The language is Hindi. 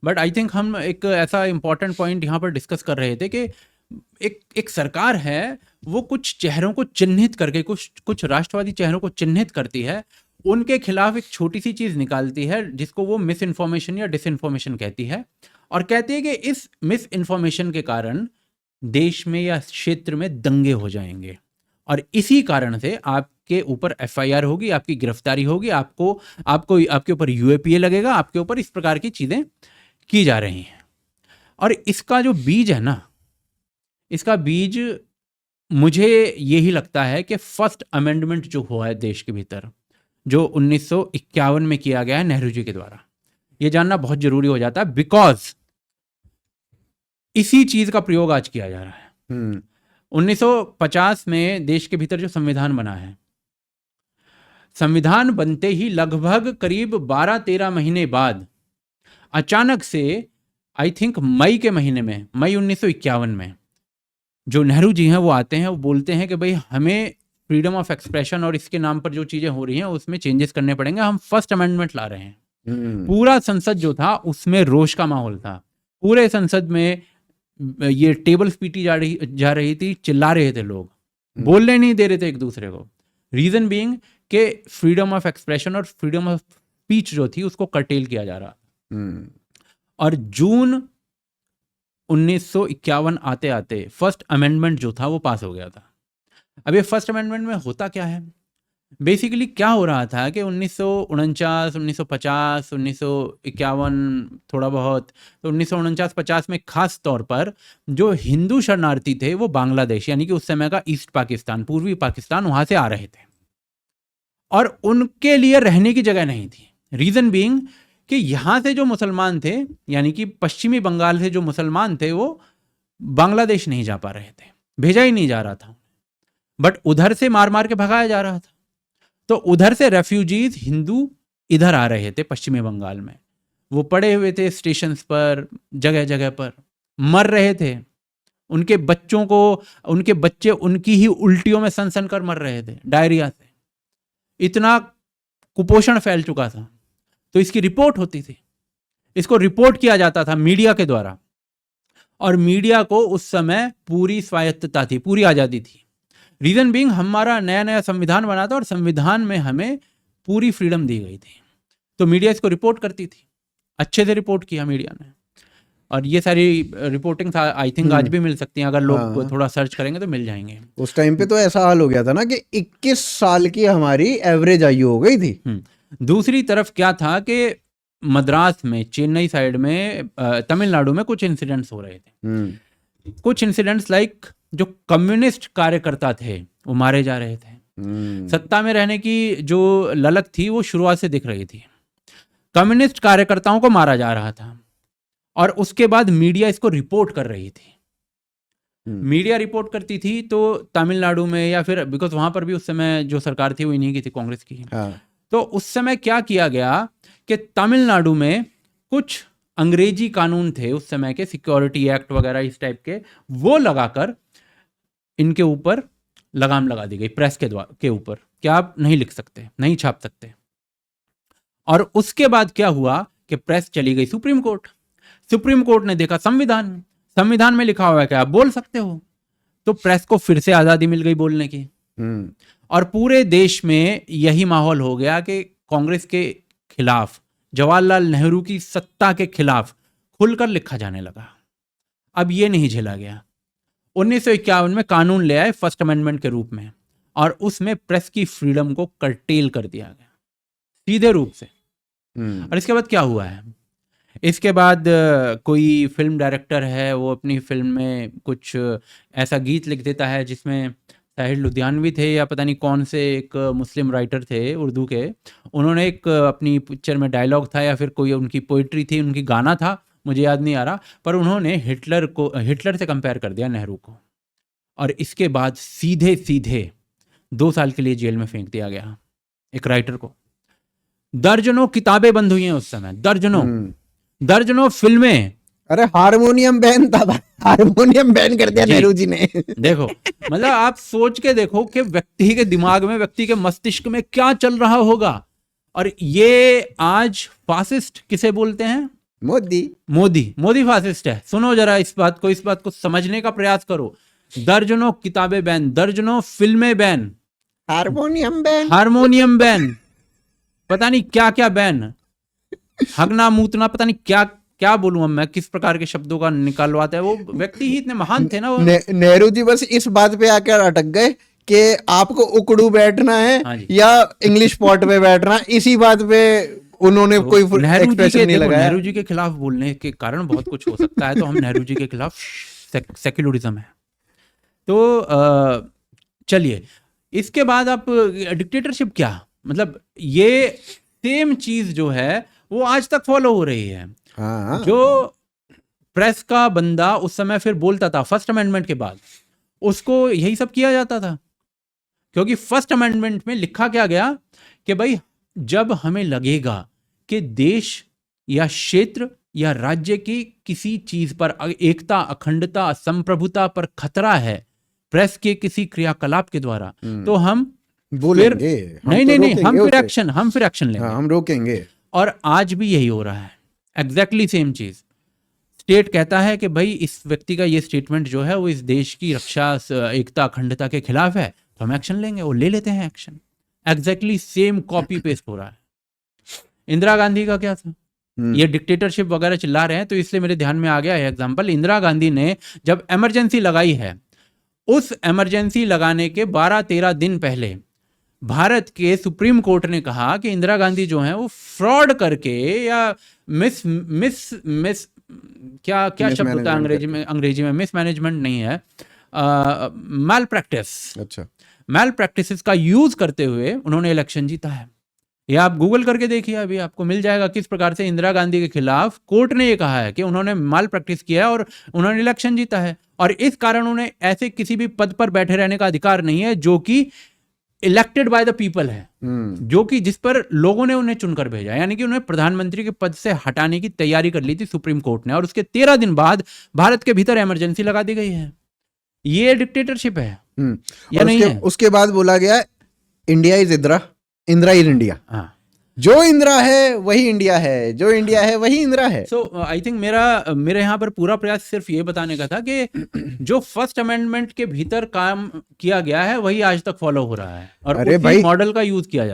बट आई थिंक हम एक ऐसा इंपॉर्टेंट पॉइंट यहाँ पर डिस्कस कर रहे थे कि एक सरकार है, वो कुछ चेहरों को चिन्हित करके, कुछ राष्ट्रवादी चेहरों को चिन्हित करती है, उनके खिलाफ एक छोटी सी चीज निकालती है जिसको वो मिस इन्फॉर्मेशन या डिसइन्फॉर्मेशन कहती है, और कहती है कि इस मिस इन्फॉर्मेशन के कारण देश में या क्षेत्र में दंगे हो जाएंगे, और इसी कारण से आपके ऊपर एफआईआर होगी, आपकी गिरफ्तारी होगी, आपके ऊपर यूएपीए लगेगा, आपके ऊपर इस प्रकार की चीजें की जा रही हैं। और इसका जो बीज है ना, इसका बीज मुझे यही लगता है कि फर्स्ट अमेंडमेंट जो हुआ है देश के भीतर, जो 1951 में किया गया है नेहरू जी के द्वारा, ये जानना बहुत जरूरी हो जाता है, बिकॉज इसी चीज का प्रयोग आज किया जा रहा है। 1950 में देश के भीतर जो संविधान बना है, संविधान बनते ही लगभग करीब 12-13 महीने बाद अचानक से, आई थिंक मई के महीने में, मई 1951 में, जो नेहरू जी हैं वो आते हैं, वो बोलते हैं कि भाई हमें फ्रीडम ऑफ एक्सप्रेशन और इसके नाम पर जो चीजें हो रही हैं उसमें चेंजेस करने पड़ेंगे, हम फर्स्ट अमेंडमेंट ला रहे हैं। पूरा संसद जो था उसमें रोष का माहौल था, पूरे संसद में ये टेबल्स पीटी जा रही थी, चिल्ला रहे थे लोग, बोलने नहीं दे रहे थे एक दूसरे को। रीजन बीइंग कि फ्रीडम ऑफ एक्सप्रेशन और फ्रीडम ऑफ स्पीच जो थी उसको कर्टेल किया जा रहा। और जून 1951 आते आते फर्स्ट अमेंडमेंट जो था वो पास हो गया था। अब ये फर्स्ट अमेंडमेंट में होता क्या है, बेसिकली क्या हो रहा था कि 1949, 1950, 1951 थोड़ा बहुत, तो 1949-50 में खास तौर पर जो हिंदू शरणार्थी थे वो बांग्लादेश, यानी कि उस समय का ईस्ट पाकिस्तान, पूर्वी पाकिस्तान, वहां से आ रहे थे, और उनके लिए रहने की जगह नहीं थी। रीजन बीइंग कि यहां से जो मुसलमान थे, यानी कि पश्चिमी बंगाल से जो मुसलमान थे, वो बांग्लादेश नहीं जा पा रहे थे, भेजा ही नहीं जा रहा था, बट उधर से मार मार के भगाया जा रहा था। तो उधर से रेफ्यूजीज हिंदू इधर आ रहे थे पश्चिमी बंगाल में, वो पड़े हुए थे स्टेशंस पर, जगह जगह पर मर रहे थे, उनके बच्चे उनकी ही उल्टियों में सन कर मर रहे थे, डायरिया से, इतना कुपोषण फैल चुका था। तो इसकी रिपोर्ट होती थी, इसको रिपोर्ट किया जाता था मीडिया के द्वारा, और मीडिया को उस समय पूरी स्वायत्तता थी, पूरी आजादी थी। रीजन बीइंग हमारा नया नया संविधान बना था और संविधान में हमें पूरी फ्रीडम दी गई थी, तो मीडिया इसको रिपोर्ट करती थी, अच्छे से रिपोर्ट किया मीडिया ने, और ये सारी रिपोर्टिंग आई थिंक आज भी मिल सकती हैं, अगर लोग थोड़ा सर्च करेंगे तो मिल जाएंगे। उस टाइम पे तो ऐसा हाल हो गया था ना कि 21 साल की हमारी एवरेज आयु हो गई थी। दूसरी तरफ क्या था कि मद्रास में, चेन्नई साइड में, तमिलनाडु में कुछ इंसिडेंट्स हो रहे थे, कुछ इंसिडेंट्स लाइक जो कम्युनिस्ट कार्यकर्ता थे वो मारे जा रहे थे। सत्ता में रहने की जो ललक थी वो शुरुआत से दिख रही थी, कम्युनिस्ट कार्यकर्ताओं को मारा जा रहा था, और उसके बाद मीडिया इसको रिपोर्ट कर रही थी। मीडिया रिपोर्ट करती थी तो तमिलनाडु में, या फिर बिकॉज वहां पर भी उस समय जो सरकार थी वो इन्हीं की थी, कांग्रेस की। तो उस समय क्या किया गया कि तमिलनाडु में कुछ अंग्रेजी कानून थे उस समय के, सिक्योरिटी एक्ट वगैरह इस टाइप के, वो लगाकर इनके ऊपर लगाम लगा दी गई, प्रेस के ऊपर, कि आप नहीं लिख सकते, नहीं छाप सकते। और उसके बाद क्या हुआ कि प्रेस चली गई सुप्रीम कोर्ट। सुप्रीम कोर्ट ने देखा संविधान में लिखा हुआ है कि आप बोल सकते हो, तो प्रेस को फिर से आजादी मिल गई बोलने की। और पूरे देश में यही माहौल हो गया कि कांग्रेस के खिलाफ, जवाहरलाल नेहरू की सत्ता के खिलाफ खुलकर लिखा जाने लगा। अब ये नहीं झेला गया। 1951 में कानून ले आए फर्स्ट अमेंडमेंट के रूप में, और उसमें प्रेस की फ्रीडम को कर्टेल कर दिया गया सीधे रूप से। और इसके बाद क्या हुआ है, इसके बाद कोई फिल्म डायरेक्टर है, वो अपनी फिल्म में कुछ ऐसा गीत लिख देता है जिसमें साहिर लुधियानवी थे या पता नहीं कौन से एक मुस्लिम राइटर थे उर्दू के, उन्होंने एक अपनी पिक्चर में डायलॉग था या फिर कोई उनकी पोइट्री थी, उनकी गाना था, मुझे याद नहीं आ रहा, पर उन्होंने हिटलर से कंपेयर कर दिया नेहरू को, और इसके बाद सीधे 2 साल के लिए जेल में फेंक दिया गया एक राइटर को। दर्जनों किताबें बंद हुई हैं उस समय, दर्जनों फिल्में। अरे हारमोनियम बैन था, हारमोनियम बैन कर दिया नेहरू जी ने। देखो, मतलब आप सोच के देखो कि व्यक्ति के दिमाग में, व्यक्ति के मस्तिष्क में क्या चल रहा होगा। और ये आज फासिस्ट किसे बोलते हैं? मोदी फासिस्ट है। सुनो जरा इस बात को समझने का प्रयास करो। दर्जनों किताबें बैन, दर्जनों फिल्में बैन, हारमोनियम बैन, पता नहीं क्या क्या बैन, हगना मूतना, पता नहीं क्या क्या बोलूं अब मैं, किस प्रकार के शब्दों का निकालवाता है। वो व्यक्ति ही इतने महान थे ना वो। नेहरू जी बस इस बात पे आकर अटक गए कि आपको उकड़ू बैठना है या इंग्लिश पॉट पे बैठना, इसी बात पे उन्होंने कोई एक्सप्रेशन नहीं लगाया। नेहरू जी के खिलाफ बोलने के कारण बहुत कुछ हो सकता है, तो हम नेहरू जी के खिलाफ सेक्युलरिज्म है। तो चलिए, इसके बाद आप डिक्टेटरशिप क्या, मतलब ये सेम चीज जो है वो आज तक फॉलो हो रही है। जो प्रेस का बंदा उस समय फिर बोलता था फर्स्ट अमेंडमेंट के बाद, उसको यही सब किया जाता था, क्योंकि फर्स्ट अमेंडमेंट में लिखा क्या गया कि भाई जब हमें लगेगा कि देश या क्षेत्र या राज्य की किसी चीज पर, एकता, अखंडता, संप्रभुता पर खतरा है प्रेस के किसी क्रियाकलाप के द्वारा, तो हम बोलेंगे, हम फिर एक्शन लेंगे, हम रोकेंगे। और आज भी यही हो रहा है, एग्जैक्टली सेम चीज। स्टेट कहता है कि भाई इस व्यक्ति का ये स्टेटमेंट जो है वो इस देश की रक्षा, एकता, अखंडता के खिलाफ है, तो हम एक्शन लेंगे, वो ले लेते हैं action. Exactly same copy paste हो रहा है। इंदिरा गांधी का क्या था, ये डिक्टेटरशिप वगैरह चिल्ला रहे हैं तो इसलिए मेरे ध्यान में आ गया है एग्जांपल। इंदिरा गांधी ने जब इमरजेंसी लगाई है, उस इमरजेंसी लगाने के 12-13 दिन पहले भारत के सुप्रीम कोर्ट ने कहा कि इंदिरा गांधी जो है वो फ्रॉड करके या मिस क्या शब्द होता है अंग्रेजी में मिसमैनेजमेंट नहीं है, मैल प्रैक्टिस, अच्छा, मैल प्रैक्टिसेस का यूज करते हुए उन्होंने इलेक्शन जीता है। ये आप गूगल करके देखिए, अभी आपको मिल जाएगा किस प्रकार से इंदिरा गांधी के खिलाफ कोर्ट ने ये कहा है कि उन्होंने माल प्रैक्टिस किया और उन्होंने इलेक्शन जीता है। और इस कारण उन्हें ऐसे किसी भी पद पर बैठे रहने का अधिकार नहीं है जो कि इलेक्टेड बाय द पीपल है, जो कि जिस पर लोगों ने उन्हें चुनकर भेजा, यानी कि उन्हें प्रधानमंत्री के पद से हटाने की तैयारी कर ली थी सुप्रीम कोर्ट ने, और उसके 13 दिन बाद भारत के भीतर इमरजेंसी लगा दी गई है। ये डिक्टेटरशिप है या नहीं है? उसके बाद बोला गया India is Indira, Indira is India. हाँ, जो इंदिरा है वही इंडिया है, जो इंडिया है वही इंदिरा है। सो आई थिंक मेरे यहाँ पर पूरा प्रयास सिर्फ ये बताने का था कि जो फर्स्ट अमेंडमेंट के भीतर काम किया गया है वही आज तक फॉलो हो रहा है और उसी मॉडल का यूज किया जा रहा है।